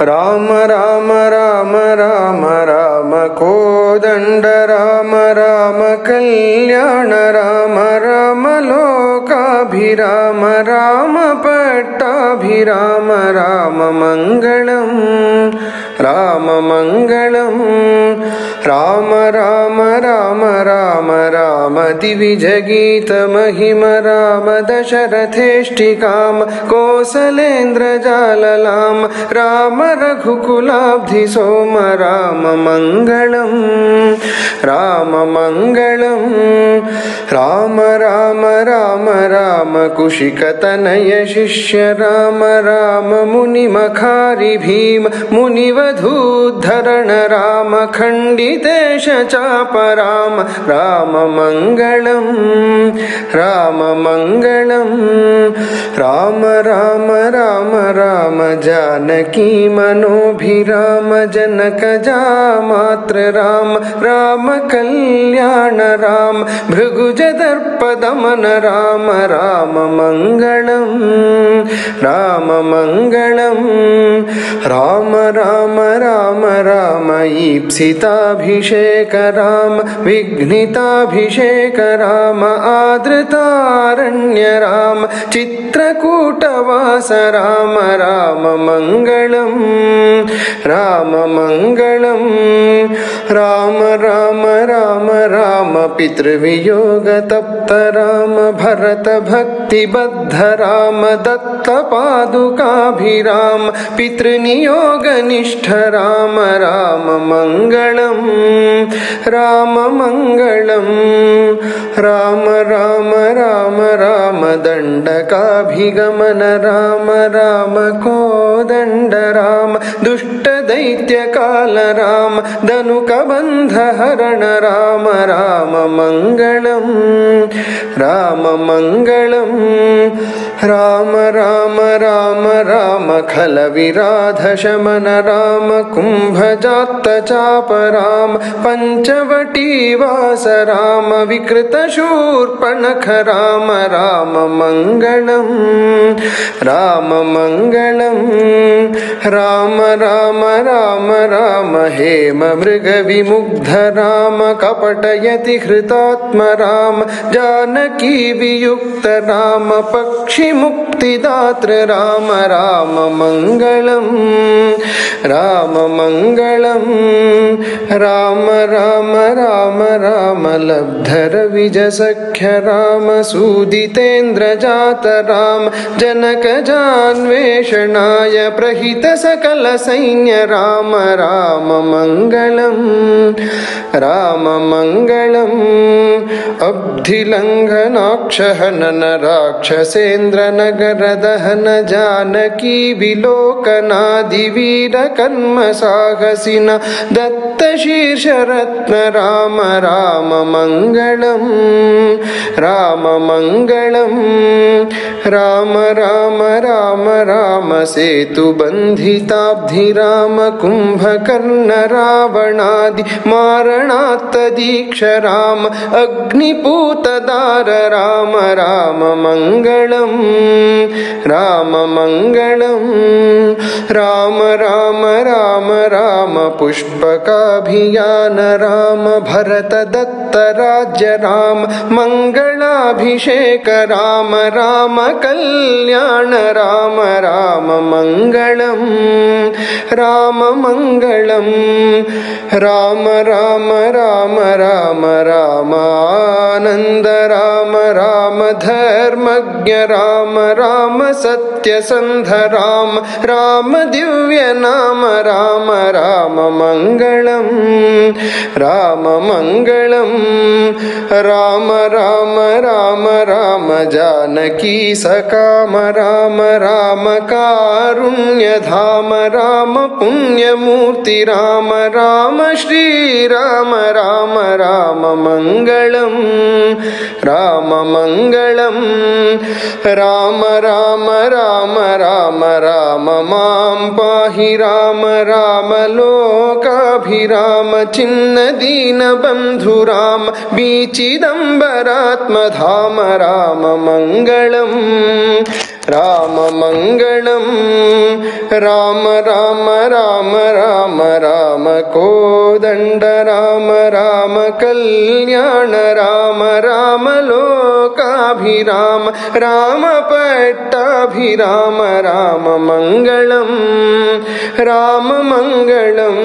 राम राम राम राम राम कोदंड राम राम कल्याण राम राम लोकाभिराम राम पट्टाभिराम राम मंगलम राम मंगलम राम राम राम राम राम दिविजगीत महिम राम दशरथेष्टिकाम कोसलेन्द्र जाललाम राम रघुकुलाब्धि सोम राम मंगलम राम मंगलम राम राम राम राम कुशिकतनय शिष्य राम राम मुनिमखारि भीम मुनिवधूद्धरण राम खंडितेश चाप राम राम मंगलम राम मंगलम राम राम राम राम जानकी मनोभिराम जनक जामात्र राम राम कल्याण राम भृगुजदर्पदमन राम राम मंगलम राम मंगलम राम राम राम राम ईप्सिताभिषेक राम विघ्निताभिषेक राम आदृतारण्य राम चित्रकूटवास राम राम मंगलम राम मंगलम राम राम राम राम पितृवियोग तप्त राम भरत भक्तिबद्ध राम दत्त पादुकाभिराम पितृनियोग निष्ठ राम राम मंगलम राम मंगलम राम राम राम राम दंडकाभिगमन राम राम कोदंड राम दुष्ट दैत्य काल राम धनुकबंध हरण राम राम मंगलम राम मंगलम राम राम राम राम खल विराध शमन राम कुंभजात चाप राम पंचवटी वास राम विकृत शूर्पणख राम राम मंगलम राम मंगलम राम राम राम राम हेम मृग विमुग्ध राम कपटयति हृतात्म राम जानकी वियुक्त राम पक्षि मुक्तिदात्र राम राम मंगलम राम मंगलम राम राम राम राम लब्धर विज सख्य राम सूदितेन्द्र जात राम जनक जान्वेषणाय प्रहित सकल सैन्य राम राम मंगलम राम मंगलम अब्धिलंघनाक्ष हनन राक्षसेन्द्र नगर दहन जानकी विलोकनादि वीर कर्म साहसिन दत्त शीर्ष रत्न राम राम मंगलम राम मंगलम राम राम राम राम सेतु बंधिताब्धि राम कुंभकर्ण रावणादि मारणात्त दीक्ष राम अग्निपूत दार राम राम मंगलम राम मंगलम राम राम राम राम पुष्पकाभियान राम भरत दत्त राज्य राम मंगलाभिषेक राम राम कल्याण राम राम मंगलम राम मंगलम राम राम राम राम राम आनंद राम राम धर्मज्ञ राम राम सत्यसंध राम राम दिव्य नाम राम राम मंगलम राम मंगलम राम राम राम राम जानकी सकाम राम राम कारुण्य धाम राम पुण्यमूर्ति राम राम श्री राम राम राम मंगलम राम मंगलम राम राम राम राम राम मां पाहि राम राम लोकाभिराम चिन्न दीन बंधु राम बीचिदंबरात्म धाम राम मंगलम రామమంగళం రామ రామ రామ రామ రామ కోదండ రామ రామ కళ్యాణ రామ రామ లోకాభిరామ రామ పట్టాభిరామ రామ మంగళం రామ మంగళం